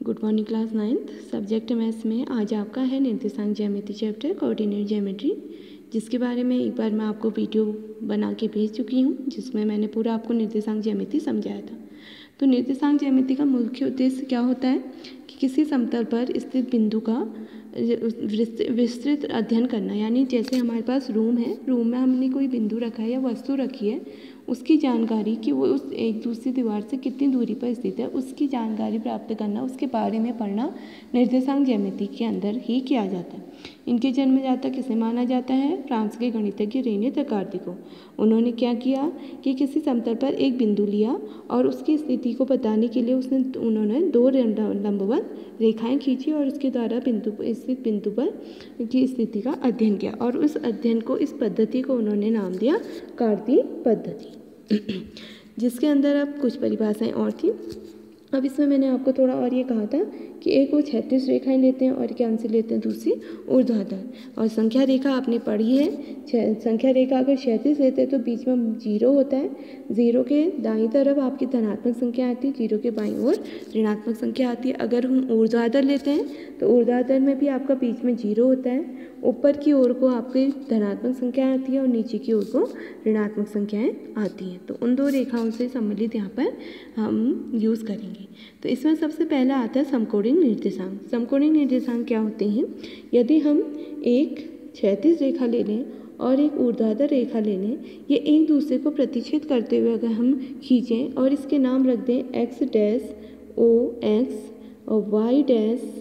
Good morning class 9th subject maths में आज आपका है निर्देशांक ज्यामिति चैप्टर कोऑर्डिनेट ज्योमेट्री, जिसके बारे में एक बार मैं आपको वीडियो बना के भेज चुकी हूँ, जिसमें मैंने पूरा आपको निर्देशांक ज्यामिति समझाया था। तो निर्देशांक ज्यामिति का मुख्य उद्देश्य क्या होता है कि किसी समतल पर स्थित बिंदु का विस्तृत अध्ययन करना। यानी जैसे हमारे पास रूम है, रूम में हमने कोई बिंदु रखा है या वस्तु रखी है, उसकी जानकारी कि वो उस एक दूसरी दीवार से कितनी दूरी पर स्थित है, उसकी जानकारी प्राप्त करना, उसके बारे में पढ़ना निर्देशांक ज्यामिति के अंदर ही किया जाता है। इनके जन्मदाता किसे माना जाता है? फ्रांस के गणितज्ञ रेने देकार्त को। उन्होंने क्या किया कि किसी समतल पर एक बिंदु लिया और उसकी स्थिति को बताने के लिए उन्होंने दो लंबवत रेखाएं खींची और उसके द्वारा स्थित बिंदु पर की स्थिति का अध्ययन किया, और उस अध्ययन को, इस पद्धति को उन्होंने नाम दिया कार्तीय पद्धति, जिसके अंदर अब कुछ परिभाषाएं और थी। अब इसमें मैंने आपको थोड़ा और ये कहा था कि एक वो क्षैतिज रेखाएं लेते हैं और क्या से लेते हैं, दूसरी ऊर्ध्वाधर। और संख्या रेखा आपने पढ़ी है, संख्या रेखा अगर क्षैतिज लेते हैं तो बीच में 0 होता है, 0 के दाईं तरफ आपकी धनात्मक संख्या आती है, 0 के बाईं ओर ऋणात्मक संख्या आती है। अगर हम ऊर्ध्वाधर लेते हैं तो ऊर्ध्वाधर में भी आपका बीच में 0 होता है, ऊपर की ओर को आपकी धनात्मक संख्या आती है और नीचे की ओर को ऋणात्मक संख्याएं आती हैं। तो उन दो रेखाओं से सम्मिलित यहाँ पर हम यूज़ करेंगे। तो इसमें सबसे पहला आता है समकोणिक निर्देशांक। समकोणिक निर्देशांक क्या होते हैं? यदि हम एक क्षैतिज रेखा ले लें और एक ऊर्ध्वाधर रेखा ले लें, ये एक दूसरे को प्रतिच्छेद करते हुए अगर हम खींचें और इसके नाम रख दें एक्स डैश ओ एक्स और वाई डैश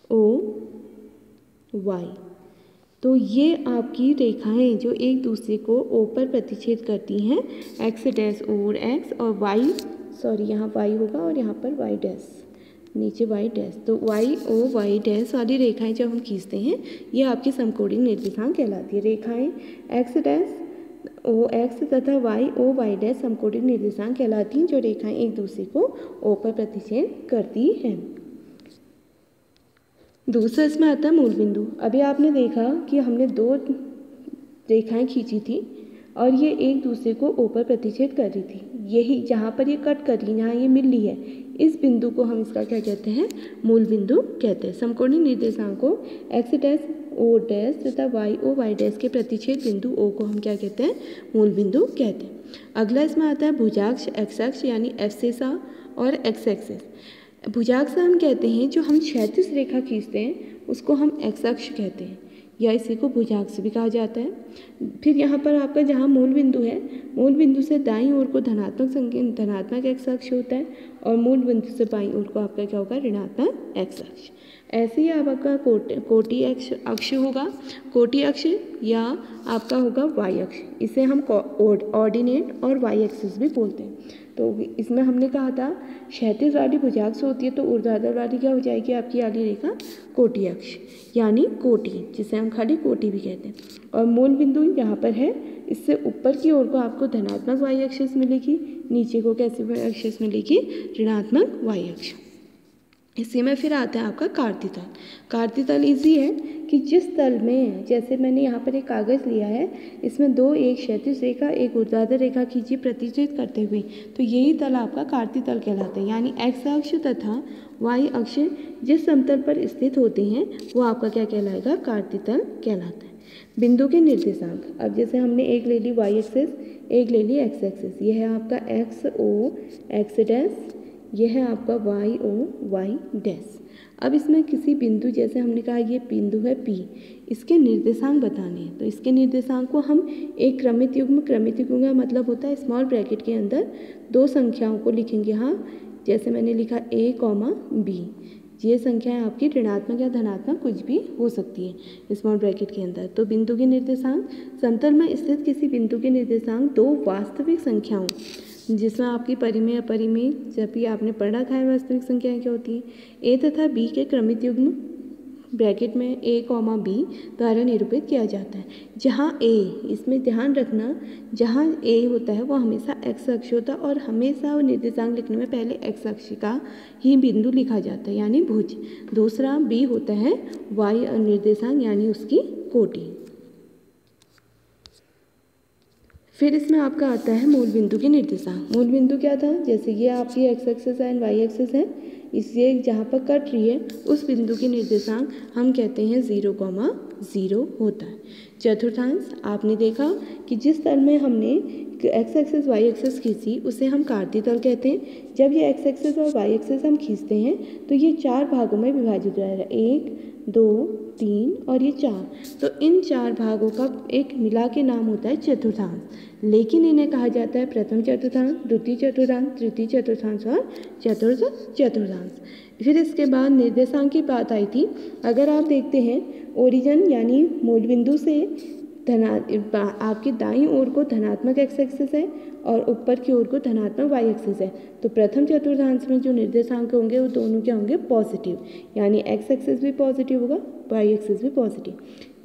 ओ वाई, तो ये आपकी रेखाएं जो एक दूसरे को ओ पर प्रतिच्छेद करती हैं, एक्स डैश और एक्स और वाई, सॉरी यहाँ वाई होगा और यहाँ पर वाई डैश, नीचे वाई डैश, तो वाई ओ वाई डैश वाली रेखाएं जब हम खींचते हैं, ये आपकी समकोणिक निर्देशांक कहलाती है। रेखाएं एक्स डैश ओ एक्स तथा वाई ओ वाई डैश समकोणिक निर्देशांक कहलाती हैं, जो रेखाएं एक दूसरे को ओ पर प्रतिच्छेद करती हैं। दूसरा इसमें आता है मूल बिंदु। अभी आपने देखा कि हमने दो रेखाएं खींची थी और ये एक दूसरे को ओ पर प्रतिच्छेद कर रही थी। यही जहाँ पर ये कट कर रही, जहाँ ये मिल रही है, इस बिंदु को हम इसका क्या कहते हैं? मूल बिंदु कहते हैं। समकोणिक निर्देशांक को एक्स डैश ओ डैश तथा वाई ओ वाई डैश के प्रतिच्छेद बिंदु ओ को हम क्या कहते हैं? मूल बिंदु कहते हैं। अगला इसमें आता है भुजाक्ष एक्स अक्ष, यानी एब्सिसा और एक्स एक्सिस। भुजाक्ष हम कहते हैं जो हम क्षैतिज रेखा खींचते हैं उसको हम एक्स अक्ष कहते हैं, या इसी को भुजाक्ष भी कहा जाता है। फिर यहाँ पर आपका जहाँ मूल बिंदु है, मूल बिंदु से दाईं ओर को धनात्मक एक्स अक्ष होता है और मूल बिंदु से बाईं ओर को आपका क्या होगा? ऋणात्मक एक्स अक्ष। ऐसे ही आपका कोटि अक्ष होगा, कोटि अक्ष, या आपका होगा वाई अक्ष। इसे हम ऑर्डिनेट और वाई एक्सिस भी बोलते हैं। तो इसमें हमने कहा था क्षैतिज वाली भुजाक्ष होती है, तो ऊर्ध्वाधर वाली क्या हो जाएगी आपकी वाली रेखा? कोटि अक्ष, यानी कोटि, जिसे हम खाली कोटि भी कहते हैं। और मूल बिंदु यहाँ पर है, इससे ऊपर की ओर को आपको धनात्मक वाई एक्सिस मिलेगी, नीचे को कैसी एक्सिस मिलेगी? ऋणात्मक वाई अक्ष। इसी में फिर आता है आपका कार्तीय तल। कार्तीय तल इजी है कि जिस तल में, जैसे मैंने यहाँ पर एक कागज़ लिया है, इसमें दो, एक क्षैतिज रेखा एक ऊर्ध्वाधर रेखा खींची प्रतिच्छेद करते हुए, तो यही तल आपका कार्तीय तल कहलाता है। यानी एक्स अक्ष तथा वाई अक्ष जिस समतल पर स्थित होते हैं वो आपका क्या कहलाएगा? कार्तीय तल कहलाता है। बिंदु के निर्देशांक, अब जैसे हमने एक ले ली वाई एक्सिस, एक ले ली एक्स एक्सिस, यह है आपका एक्स ओ एक्स डैश, यह है आपका वाई ओ वाई डैश। अब इसमें किसी बिंदु, जैसे हमने कहा ये बिंदु है P, इसके निर्देशांक बताने हैं, तो इसके निर्देशांक को हम एक क्रमित युग्म का मतलब होता है स्मॉल ब्रैकेट के अंदर दो संख्याओं को लिखेंगे। हाँ, जैसे मैंने लिखा A, B, ये संख्याएं आपकी ऋणात्मक या धनात्मक कुछ भी हो सकती है स्मॉल ब्रैकेट के अंदर। तो बिंदु के निर्देशांक, समतल में स्थित किसी बिंदु के निर्देशांक दो वास्तविक संख्याओं, जिसमें आपकी परिमेय अपरिमेय जब भी आपने पढ़ रखा है वास्तविक संख्याएं क्या होती हैं, ए तथा बी के क्रमित युग्म ब्रैकेट में A, B द्वारा निरूपित किया जाता है। जहाँ A, इसमें ध्यान रखना, जहाँ A होता है वो हमेशा एक्स अक्ष होता है और हमेशा निर्देशांक लिखने में पहले एक्स अक्ष का ही बिंदु लिखा जाता है, यानी भुज। दूसरा B होता है वाई निर्देशांक, यानी उसकी कोटि। फिर इसमें आपका आता है मूल बिंदु के निर्देशांक। मूल बिंदु क्या था, जैसे ये आपकी एक्स एक्सिस है एंड वाई एक्सिस है, इसलिए जहाँ पर कट रही है उस बिंदु के निर्देशांक हम कहते हैं 0,0 होता है। चतुर्थांश आपने देखा कि जिस तल में हमने एक्स एक्सिस वाई एक्सिस खींची उसे हम कार्तीय तल कहते हैं। जब ये एक्स एक्सिस और वाई एक्सिस हम खींचते हैं तो ये 4 भागों में विभाजित हो जाएगा, 1 2 3 और ये 4। तो इन 4 भागों का एक मिला के नाम होता है चतुर्थांश, लेकिन इन्हें कहा जाता है प्रथम चतुर्थांश, द्वितीय चतुर्थांश, तृतीय चतुर्थांश और चतुर्थ चतुर्थांश। फिर इसके बाद निर्देशांक की बात आई थी। अगर आप देखते हैं ओरिजिन यानी मूल बिंदु से आपकी दाईं ओर को धनात्मक एक्स एक्सिस है और ऊपर की ओर को धनात्मक वाई एक्सिस है, तो प्रथम चतुर्थांश में जो निर्देशांक होंगे वो दोनों क्या होंगे, पॉजिटिव, यानी एक्स एक्सिस भी पॉजिटिव होगा, वाई एक्सिस भी पॉजिटिव।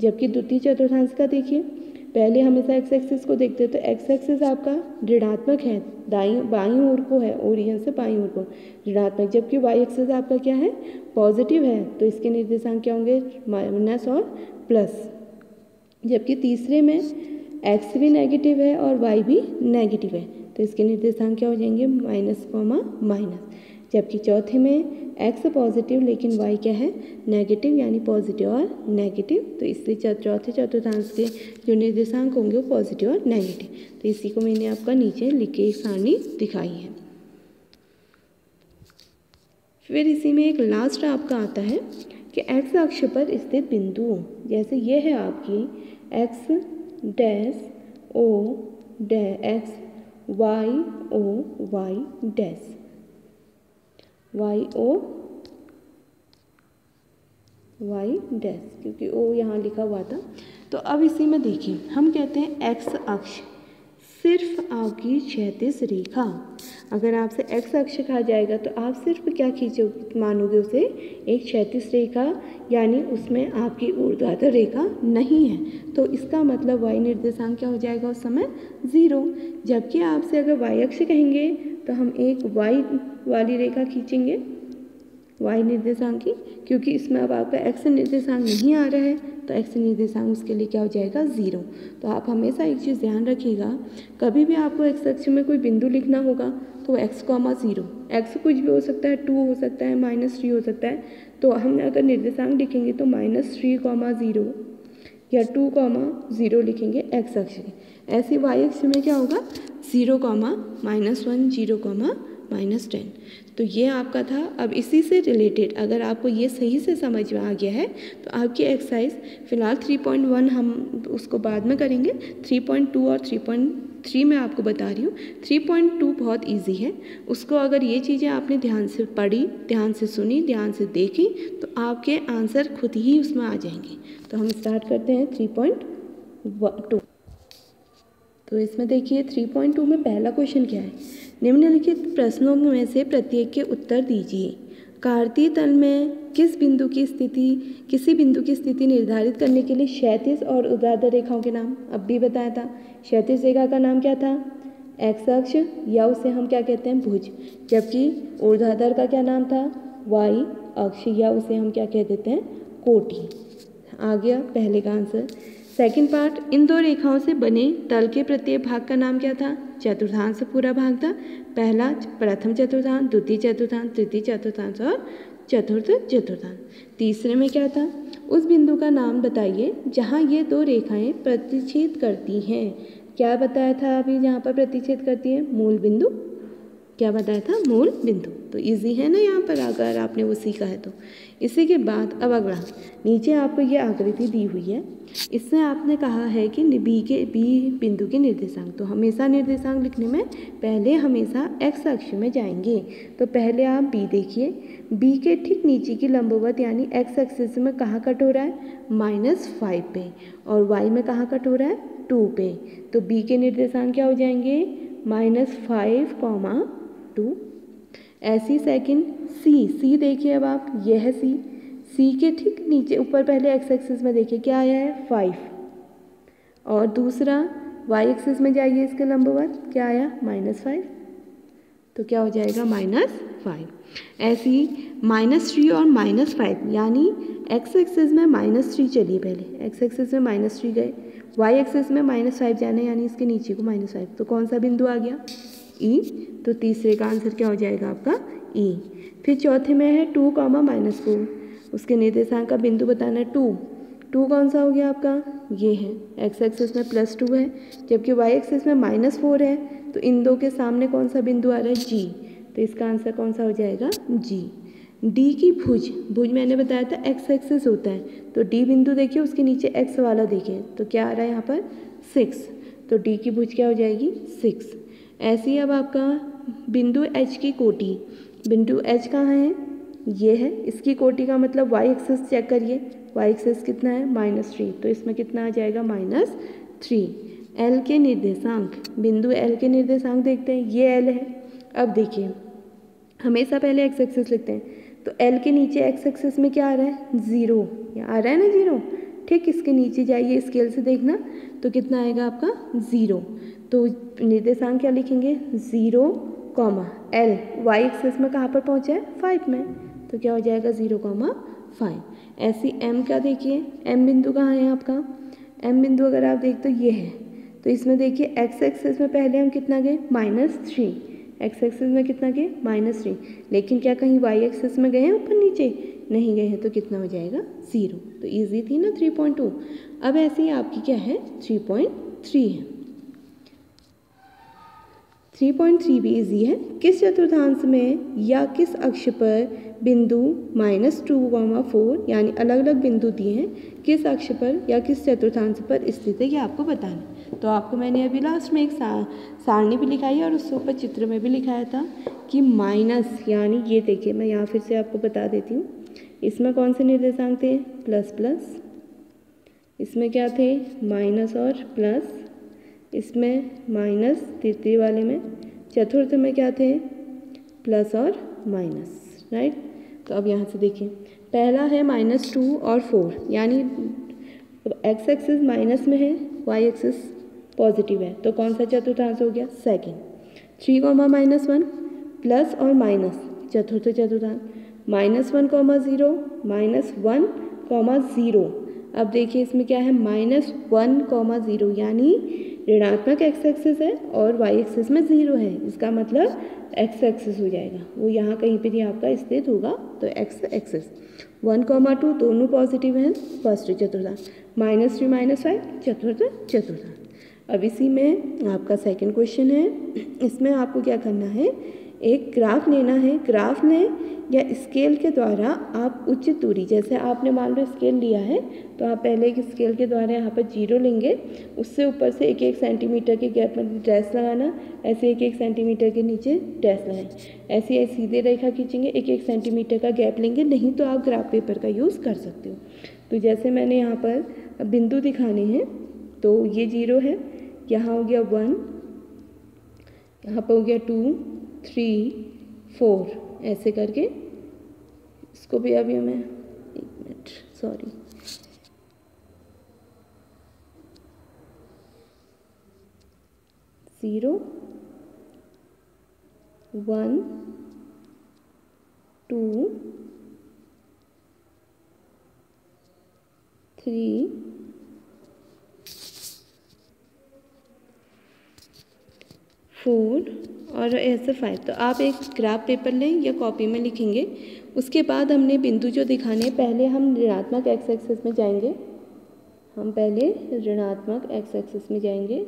जबकि द्वितीय चतुर्थांश का देखिए, पहले हमेशा एक्स एक्सिस को देखते हैं तो एक्स एक्सिस आपका ऋणात्मक है, बाईं ओर को है, ओरिजिन से बाईं ओर को ऋणात्मक, जबकि वाई एक्सिस आपका क्या है, पॉजिटिव है, तो इसके निर्देशांक क्या होंगे, माइनस और प्लस। जबकि तीसरे में एक्स भी नेगेटिव है और वाई भी नेगेटिव है, तो इसके निर्देशांक क्या हो जाएंगे, माइनस कॉमा माइनस। जबकि चौथे में एक्स पॉजिटिव लेकिन वाई क्या है, नेगेटिव, यानी पॉजिटिव और नेगेटिव, तो इसलिए चौथे चतुर्थांश के जो निर्देशांक होंगे वो पॉजिटिव और नेगेटिव। तो इसी को मैंने आपका नीचे लिख के एक सारणी दिखाई है। फिर इसी में एक लास्ट आपका आता है कि एक्स अक्ष पर स्थित बिंदु, जैसे ये है आपकी X dash O dash X Y O Y dash Y O Y dash, क्योंकि ओ यहाँ लिखा हुआ था। तो अब इसी में देखिए, हम कहते हैं एक्स अक्ष सिर्फ आपकी क्षैतिज रेखा। अगर आपसे एक्स अक्ष कहा जाएगा तो आप सिर्फ क्या खींचो मानोगे उसे, एक क्षैतिज रेखा, यानी उसमें आपकी ऊर्ध्वाधर रेखा नहीं है, तो इसका मतलब वाई निर्देशांक क्या हो जाएगा उस समय, 0। जबकि आपसे अगर वाई अक्ष कहेंगे तो हम एक वाई वाली रेखा खींचेंगे, वाई निर्देशांक की, क्योंकि इसमें अब आपका एक्स निर्देशांक नहीं आ रहा है, तो एक्स निर्देशांक उसके लिए क्या हो जाएगा, 0। तो आप हमेशा एक चीज़ ध्यान रखिएगा, कभी भी आपको एक्स अक्ष में कोई बिंदु लिखना होगा तो एक्स कॉमा 0, एक्स कुछ भी हो सकता है, 2 हो सकता है, -3 हो सकता है, तो हम अगर निर्देशांक लिखेंगे तो -3,0 या 2,0 लिखेंगे एक्स अक्ष के। ऐसे वाई अक्ष में क्या होगा, 0,-1 0,-10। तो ये आपका था। अब इसी से रिलेटेड अगर आपको ये सही से समझ में आ गया है तो आपकी एक्सरसाइज फिलहाल 3.1 हम उसको बाद में करेंगे, 3.2 और 3.3 मैं आपको बता रही हूँ। 3.2 बहुत इजी है, उसको अगर ये चीज़ें आपने ध्यान से पढ़ी, ध्यान से सुनी, ध्यान से देखी तो आपके आंसर खुद ही उसमें आ जाएंगे। तो हम स्टार्ट करते हैं 3.2। तो इसमें देखिए 3.2 में पहला क्वेश्चन क्या है, निम्नलिखित प्रश्नों में से प्रत्येक के उत्तर दीजिए। कार्तीय तल में किसी बिंदु की स्थिति निर्धारित करने के लिए क्षैतिज और ऊर्ध्वाधर रेखाओं के नाम अब भी बताया था। क्षैतिज रेखा का नाम क्या था, एक्स अक्ष, या उसे हम क्या कहते हैं, भुज। जबकि ऊर्ध्वाधर का क्या नाम था, वाई अक्ष, या उसे हम क्या कह देते हैं, कोटि। आ गया पहले का आंसर। सेकंड पार्ट, इन दो रेखाओं से बने तल के प्रत्येक भाग का नाम क्या था, चतुर्थांश से पूरा भाग था। पहला प्रथम चतुर्थांश, द्वितीय चतुर्थांश, तृतीय चतुर्थांश और चतुर्थ चतुर्थांश। तीसरे में क्या था, उस बिंदु का नाम बताइए जहां ये दो रेखाएं प्रतिच्छेद करती हैं। क्या बताया था अभी, जहाँ पर प्रतिच्छेद करती है, मूल बिंदु। क्या बताया था, मूल बिंदु। तो इजी है ना यहाँ पर, अगर आपने वो सीखा है तो। इसी के बाद अब अगला, नीचे आपको ये आकृति दी हुई है, इसमें आपने कहा है कि बी बिंदु के निर्देशांक। तो हमेशा निर्देशांक लिखने में पहले हमेशा एक्स अक्ष में जाएंगे। तो पहले आप बी देखिए, बी के ठीक नीचे की लंबवत यानी एक्स एक्सिस में कहाँ कट हो रहा है, -5 पे, और वाई में कहाँ कट हो रहा है, 2 पे। तो बी के निर्देशांक क्या हो जाएंगे, -5, 2। ऐसी सेकंड सी देखिए, अब आप, यह है सी के ठीक नीचे ऊपर पहले एक्स एक्सिस में देखिए क्या आया है, 5, और दूसरा वाई एक्सिस में जाइए इसके लंबवत क्या आया, -5। तो क्या हो जाएगा -5। ऐसे ही -3 और -5 यानी x एक्सिस में -3 चलिए, पहले x एक्सिस में -3 गए, y एक्सिस में -5 जाना है यानी इसके नीचे को -5, तो कौन सा बिंदु आ गया E। तो तीसरे का आंसर क्या हो जाएगा आपका E। फिर चौथे में है 2, -4, उसके निर्देशांक का बिंदु बताना है 2 कौन सा हो गया आपका, ये है, x एक्सिस में +2 है जबकि y एक्सिस में -4 है, तो इन दो के सामने कौन सा बिंदु आ रहा है G, तो इसका आंसर कौन सा हो जाएगा G। D की भुज मैंने बताया था x एक्सिस होता है, तो D बिंदु देखिए उसके नीचे x वाला देखिए, तो क्या आ रहा है यहाँ पर 6, तो D की भुज क्या हो जाएगी 6। ऐसे ही अब आपका बिंदु H की कोटि, बिंदु H कहाँ है, ये है, इसकी कोटि का मतलब y एक्सिस चेक करिए, y एक्सिस कितना है -3, तो इसमें कितना आ जाएगा -3। L के निर्देशांक, बिंदु L के निर्देशांक देखते हैं, ये L है। अब देखिए हमेशा पहले x एक्सिस लिखते हैं, तो L के नीचे x एक्सिस में क्या आ रहा है 0, यहाँ आ रहा है ना 0, ठीक, इसके नीचे जाइए स्केल से देखना, तो कितना आएगा आपका 0, तो निर्देशांक क्या लिखेंगे 0, L y एक्सिस में कहाँ पर पहुँचा है 5 में, तो क्या हो जाएगा 0, 5। ऐसी M का देखिए, M बिंदु कहाँ है आपका, M बिंदु अगर आप देखते तो ये है, तो इसमें देखिए x एक्सिस में पहले हम कितना गए -3, x एक्सिस में कितना गए -3, लेकिन क्या कहीं y एक्सिस में गए हैं ऊपर नीचे, नहीं गए हैं, तो कितना हो जाएगा 0, तो ईजी थी ना 3.2। अब ऐसे ही आपकी क्या है 3.3 है, 3.3 भी इजी है। किस चतुर्थांश में या किस अक्ष पर बिंदु -2, 4 यानी अलग अलग बिंदु दिए हैं, किस अक्ष पर या किस चतुर्थांश पर स्थित है, ये आपको बताना है। तो आपको मैंने अभी लास्ट में एक सारणी भी लिखाई और उसके ऊपर चित्र में भी लिखाया था कि माइनस, यानी ये देखिए मैं यहाँ फिर से आपको बता देती हूँ, इसमें कौन से निर्देशांक थे प्लस, इसमें क्या थे माइनस और प्लस, इसमें माइनस तृतीय वाले में, चतुर्थ में क्या थे प्लस और माइनस, राइट। तो अब यहाँ से देखिए पहला है -2 और 4, यानी x एक्सिस माइनस में है, y एक्सिस पॉजिटिव है, तो कौन सा चतुर्थांश हो गया सेकंड। 3, -1 प्लस और माइनस चतुर्थ चतुर्थांश, -1, 0 -1, 0। अब देखिए इसमें क्या है -1, 0 यानी ऋणात्मक x एक्सिस है और y एक्सिस में 0 है, इसका मतलब x एक्सिस हो जाएगा, वो यहाँ कहीं पे भी आपका स्थित होगा, तो x एक्सिस। 1, 2 दोनों पॉजिटिव हैं फर्स्ट चतुर्थांश, -3, -5 चतुर्थ चतुर्थांश। अब इसी में आपका सेकंड क्वेश्चन है, इसमें आपको क्या करना है, एक ग्राफ लेना है, ग्राफ लें या स्केल के द्वारा आप उचित दूरी, जैसे आपने मान लो स्केल लिया है तो आप पहले एक स्केल के द्वारा यहाँ पर 0 लेंगे, उससे ऊपर से 1-1 सेंटीमीटर के गैप में डैश लगाना, ऐसे 1-1 सेंटीमीटर के नीचे डैश लगाएं, ऐसे सीधे रेखा खींचेंगे, 1-1 सेंटीमीटर का गैप लेंगे, नहीं तो आप ग्राफ पेपर का यूज़ कर सकते हो। तो जैसे मैंने यहाँ पर बिंदु दिखाने हैं, तो ये 0 है, यहाँ हो गया 1, यहाँ पर हो गया 2, 3, 4, ऐसे करके इसको भी अभी मैं 1 मिनट सॉरी 0, 1, 2, 3, 4 और ऐसे 5। तो आप एक ग्राफ पेपर लें या कॉपी में लिखेंगे। उसके बाद हमने बिंदु जो दिखाने, पहले हम ऋणात्मक x एक्सिस में जाएंगे, हम पहले ऋणात्मक x एक्सिस में जाएंगे,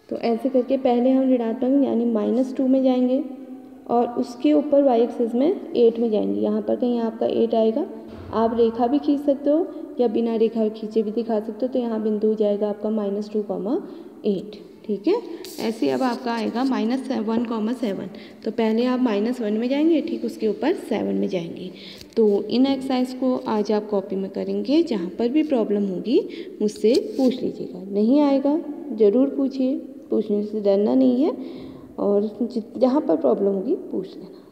तो ऐसे करके पहले हम ऋणात्मक यानी -2 में जाएंगे और उसके ऊपर y एक्सिस में 8 में जाएंगे। यहाँ पर कहीं आपका 8 आएगा, आप रेखा भी खींच सकते हो या बिना रेखा खींचे भी दिखा सकते हो। तो यहाँ बिंदु हो जाएगा आपका -2, 8, ठीक है। ऐसे अब आपका आएगा -1,7। तो पहले आप -1 में जाएंगे, ठीक उसके ऊपर 7 में जाएंगे। तो इन एक्सरसाइज को आज आप कॉपी में करेंगे। जहाँ पर भी प्रॉब्लम होगी मुझसे पूछ लीजिएगा, नहीं आएगा ज़रूर पूछिए, पूछने से डरना नहीं है, और जहाँ पर प्रॉब्लम होगी पूछ लेना।